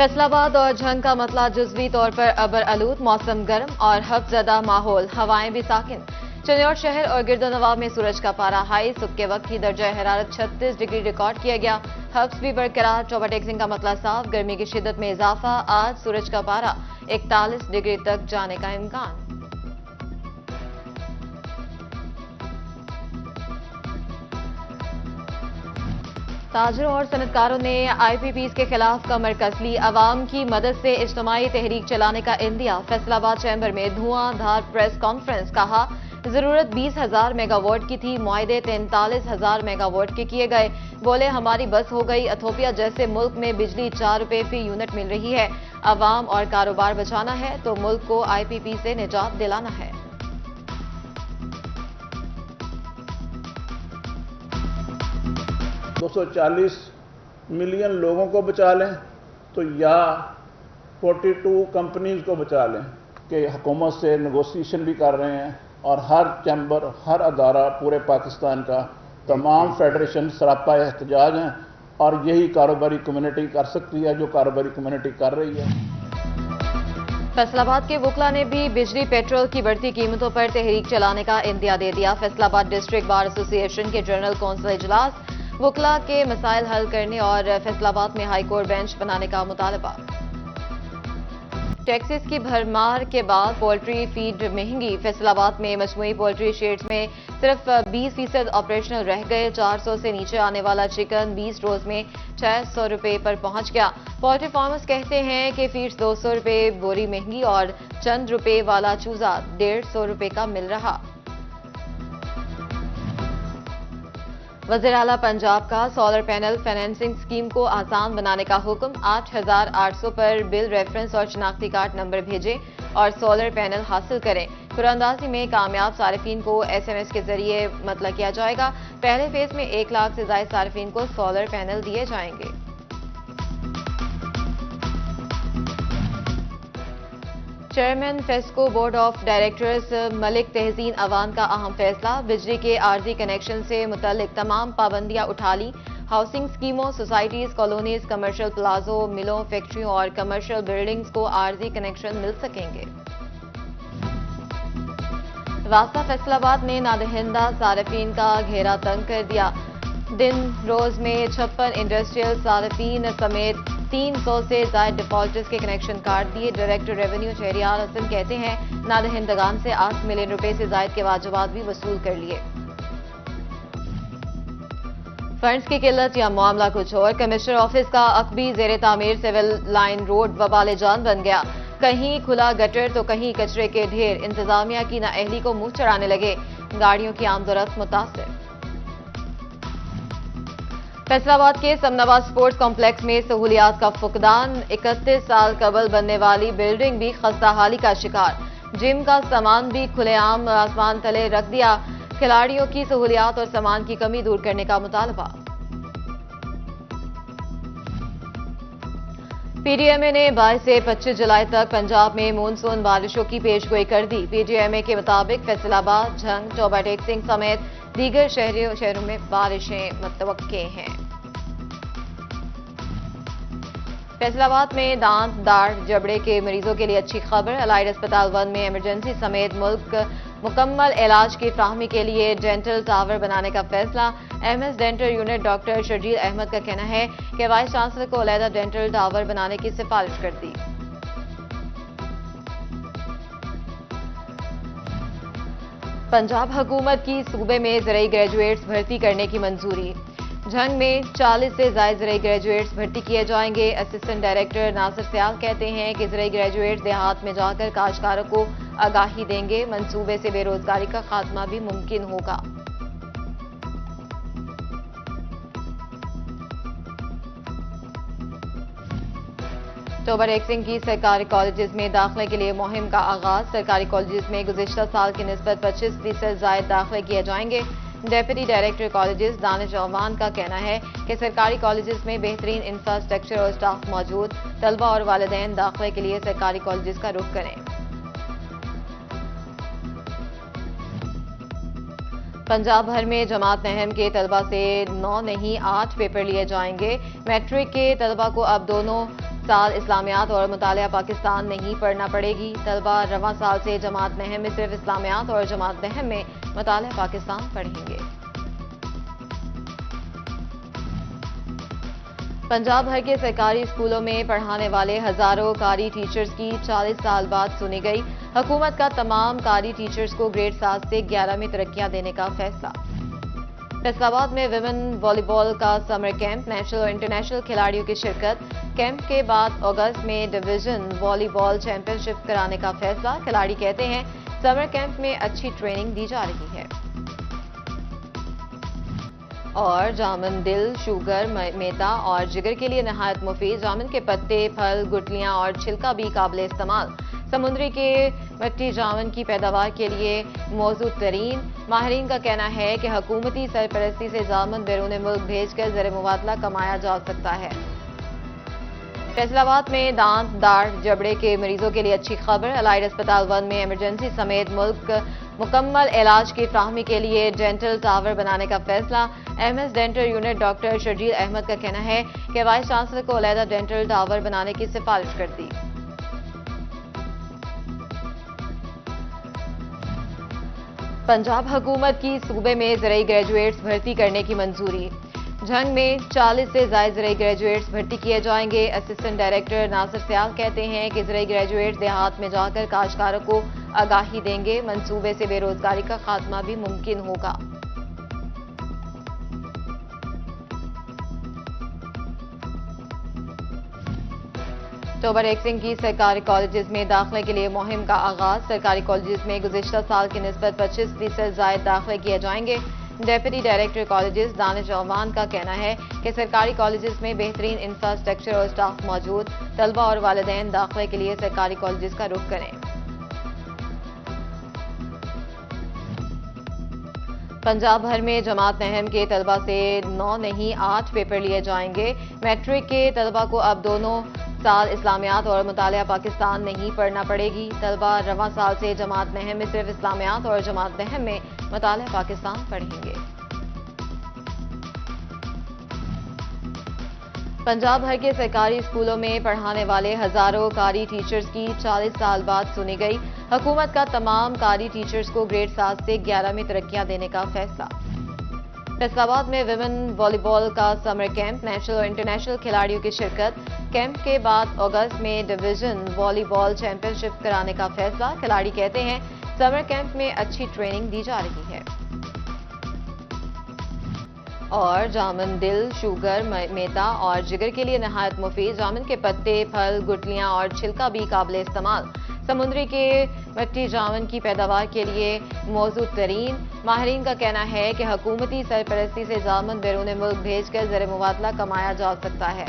फैसला आबाद और झंग का मतला जुज़वी तौर पर अबर आलूद, मौसम गर्म और हफ्ज़दा माहौल, हवाएं भी साकिन। चिन्नौर शहर और गिरदोनवाब में सूरज का पारा हाई, सुबह के वक्त की दर्जा हरारत 36 डिग्री रिकॉर्ड किया गया। हफ्स भी बरकरार, चौबा टेक्सिंग का मतला साफ, गर्मी की शिद्दत में इजाफा। आज सूरज का पारा 41 डिग्री तक जाने का इम्कान। ताजरों और सनतकारों ने IPPs के खिलाफ कमर कस ली, अवाम की मदद से इज्तिमाई तहरीक चलाने का इंदिया। फैसलाबाद चैम्बर में धुआंधार प्रेस कॉन्फ्रेंस, कहा जरूरत 20,000 मेगावाट की थी, मुआहदे 43,000 मेगावाट के किए गए। बोले हमारी बस हो गई, इथोपिया जैसे मुल्क में बिजली 4 रुपए फी यूनिट मिल रही है। अवाम और कारोबार बचाना है तो मुल्क को IPP से निजात दिलाना है। 240 मिलियन लोगों को बचा लें तो या 42 कंपनीज को बचा लें कि हुकूमत से नेगोशिएशन भी कर रहे हैं और हर चैम्बर, हर अदारा पूरे पाकिस्तान का, तमाम फेडरेशन सरापा एहतजाज हैं और यही कारोबारी कम्युनिटी कर सकती है जो कारोबारी कम्युनिटी कर रही है। फैसलाबाद के वकला ने भी बिजली पेट्रोल की बढ़ती कीमतों पर तहरीक चलाने का इंदिया दे दिया। फैसलाबाद डिस्ट्रिक्ट बार एसोसिएशन के जनरल कौंसिल इजलास, वकला के मसाइल हल करने और फैसलाबाद में हाई कोर्ट बेंच बनाने का मुतालबा। टैक्सेस की भरमार के बाद पोल्ट्री फीड महंगी, फैसलाबाद में मजमूई पोल्ट्री शेड्स में सिर्फ 20% ऑपरेशनल रह गए। 400 से नीचे आने वाला चिकन 20 रोज में 600 रुपए पर पहुंच गया। पोल्ट्री फार्मर्स कहते हैं कि फीड्स 200 रुपए बोरी महंगी और चंद रुपए वाला चूजा 150 रुपए का मिल रहा। वज़ीर आला पंजाब का सोलर पैनल फाइनेंसिंग स्कीम को आसान बनाने का हुक्म। 8,800 पर बिल रेफरेंस और शनाख्ती कार्ड नंबर भेजें और सोलर पैनल हासिल करें। कुरानंदाजी में कामयाब सारिफीन को SMS के जरिए मतला किया जाएगा। पहले फेज में 1 लाख से ज्यादा सारिफीन को सोलर पैनल दिए जाएंगे। Chairman FESCO board of directors Malik Tehseen Awan का अहम फैसला, बिजली के आर्जी कनेक्शन से मुतल्लिक तमाम पाबंदियां उठा ली। हाउसिंग स्कीमों, सोसाइटीज, कॉलोनीज, कमर्शियल प्लाजो, मिलों, फैक्ट्रियों और कमर्शियल बिल्डिंग्स को आर्जी कनेक्शन मिल सकेंगे। वास्ता फैसलाबाद में नादहिंदा सारिफीन का घेरा तंग कर दिया। दिन रोज में 56 इंडस्ट्रियल सारिफीन समेत 300 से ज्यादा डिफॉल्टर्स के कनेक्शन काट दिए। डायरेक्टर रेवेन्यू शहरियार हसन कहते हैं नादहिंदगान से 8 मिलियन रुपए से ज्यादा के वाजिबात भी वसूल कर लिए। फंड्स की किल्लत या मामला कुछ और, कमिश्नर ऑफिस का अकबी जेर तामीर सिविल लाइन रोड वबाले जान बन गया। कहीं खुला गटर तो कहीं कचरे के ढेर, इंतजामिया की नाअहली को मुंह चढ़ाने लगे। गाड़ियों की आमदोरफ्त मुतासिर। फैसलाबाद के समनाबाद स्पोर्ट्स कॉम्प्लेक्स में सहूलियात का फुकदान, 31 साल कबल बनने वाली बिल्डिंग भी खस्ताहाली का शिकार। जिम का सामान भी खुलेआम आसमान तले रख दिया। खिलाड़ियों की सहूलियात और सामान की कमी दूर करने का मुतालबा। PDMA ने 22 से 25 जुलाई तक पंजाब में मानसून बारिशों की पेशगोई कर दी। PDMA के मुताबिक फैसलाबाद, झंग, चौबा टेक्सिंग समेत दीगर शहरों में बारिशें मुतवक्के हैं। फैसलाबाद में दांत, दाढ़, जबड़े के मरीजों के लिए अच्छी खबर। अलाइड अस्पताल 1 में इमरजेंसी समेत मुल्क मुकम्मल इलाज की फ्राहमी के लिए डेंटल टावर बनाने का फैसला। MS dental unit doctor Sharjeel Ahmed का कहना है कि वाइस चांसलर को अलहदा डेंटल टावर बनाने की सिफारिश कर दी। पंजाब हुकूमत की सूबे में ज़रई ग्रेजुएट्स भर्ती करने की मंजूरी। झंग में 40 से ज्यादा ज़रई ग्रेजुएट्स भर्ती किए जाएंगे। असिस्टेंट डायरेक्टर नासिर सियाल कहते हैं कि ज़रई ग्रेजुएट्स देहात में जाकर काश्तकारों को आगाही देंगे। मंसूबे से बेरोजगारी का खात्मा भी मुमकिन होगा। चौबा टेक्सिंग की सरकारी कॉलेजेस में दाखिले के लिए मुहिम का आगाज। सरकारी कॉलेजेस में गुज़िश्ता साल की निस्बत 25% से ज्यादा दाखिले किए जाएंगे। डेप्यूटी डायरेक्टर कॉलेजेस दानिश अमान का कहना है कि सरकारी कॉलेजेस में बेहतरीन इंफ्रास्ट्रक्चर और स्टाफ मौजूद। तलबा और वालिदैन दाखिले के लिए सरकारी कॉलेजेस का रुख करें। पंजाब भर में जमात नहम के तलबा से 9 नहीं 8 पेपर लिए जाएंगे। मैट्रिक के तलबा को अब दोनों साल इस्लामियात और मुतालिया पाकिस्तान नहीं पढ़ना पड़ेगी। तलबा रवां साल से जमात नहम में सिर्फ इस्लामियात और जमात नहम में मुतालिया पाकिस्तान पढ़ेंगे। पंजाब भर के सरकारी स्कूलों में पढ़ाने वाले हजारों कारी टीचर्स की 40 साल बाद सुनी गई। हुकूमत का तमाम कारी टीचर्स को ग्रेड 7 से 11 में तरक्कियां देने का फैसला। फैसलाबाद में विमेन वॉलीबॉल का समर कैंप, नेशनल और इंटरनेशनल खिलाड़ियों की शिरकत। कैंप के बाद अगस्त में डिवीजन वॉलीबॉल चैंपियनशिप कराने का फैसला। खिलाड़ी कहते हैं समर कैंप में अच्छी ट्रेनिंग दी जा रही है। और जामुन दिल, शुगर, मैदा और जिगर के लिए नहायत मुफीद। जामुन के पत्ते, फल, गुठलियां और छिलका भी काबिल इस्तेमाल। समुद्री के मट्टी जामुन की पैदावार के लिए मौजूद तरीन। माहिरीन का कहना है कि हुकूमती सरपरस्ती से जामुन बैरून मुल्क भेजकर ज़र मुबादला कमाया जा सकता है। फैसलाबाद में दांत, दाढ़, जबड़े के मरीजों के लिए अच्छी खबर। अलाइड अस्पताल 1 में इमरजेंसी समेत मुकम्मल इलाज की फ्राहमी के लिए डेंटल टावर बनाने का फैसला। MS dental unit doctor Sharjeel Ahmed का कहना है कि वाइस चांसलर को अलहदा डेंटल टावर बनाने की सिफारिश कर दी। पंजाब हुकूमत की सूबे में ज़रई ग्रेजुएट्स भर्ती करने की मंजूरी। झंग में 40 से ज़ायद ज़रई ग्रेजुएट्स भर्ती किए जाएंगे। असिस्टेंट डायरेक्टर नासिर सयाल कहते हैं कि ज़रई ग्रेजुएट्स देहात में जाकर काश्तकारों को आगाही देंगे। मंसूबे से बेरोजगारी का खात्मा भी मुमकिन होगा। अक्टूबर 1 की सरकारी कॉलेजेस में दाखिले के लिए मुहिम का आगाज। सरकारी कॉलेजेस में गुज़िश्ता साल की निस्बत 25% ज़ायद दाखिले किए जाएंगे। Deputy director colleges Danish Awan का कहना है कि सरकारी कॉलेजेस में बेहतरीन इंफ्रास्ट्रक्चर और स्टाफ मौजूद। तलबा और वालिदैन दाखिले के लिए सरकारी कॉलेजेस का रुख करें। पंजाब भर में जमात नहम के तलबा से 9 नहीं 8 पेपर लिए जाएंगे। मैट्रिक के तलबा को अब दोनों साल इस्लामियात और मुतालिया पाकिस्तान नहीं पढ़ना पड़ेगी। तलबा रवां साल से जमात नहम में सिर्फ इस्लामियात और जमात नहम में मुतालिया पाकिस्तान पढ़ेंगे। पंजाब भर के सरकारी स्कूलों में पढ़ाने वाले हजारों कारी टीचर्स की 40 साल बाद सुनी गई। हुकूमत का तमाम कारी टीचर्स को ग्रेड 7 से 11 में तरक्कियां देने का फैसला। फैसलाबाद में विमेन वॉलीबॉल का समर कैंप, नेशनल और इंटरनेशनल खिलाड़ियों की शिरकत। कैंप के बाद अगस्त में डिवीजन वॉलीबॉल चैंपियनशिप कराने का फैसला। खिलाड़ी कहते हैं समर कैंप में अच्छी ट्रेनिंग दी जा रही है। और जामुन दिल, शुगर, मैदा और जिगर के लिए नहायत मुफीद। जामुन के पत्ते, फल, गुठलियां और छिलका भी काबिल इस्तेमाल। समुद्री के मट्टी जामुन की पैदावार के लिए मौजूद तरीन। माहिरीन का कहना है कि हुकूमती सरपरस्ती से जामुन बैरून मुल्क भेजकर ज़र मुबादला कमाया जा सकता है।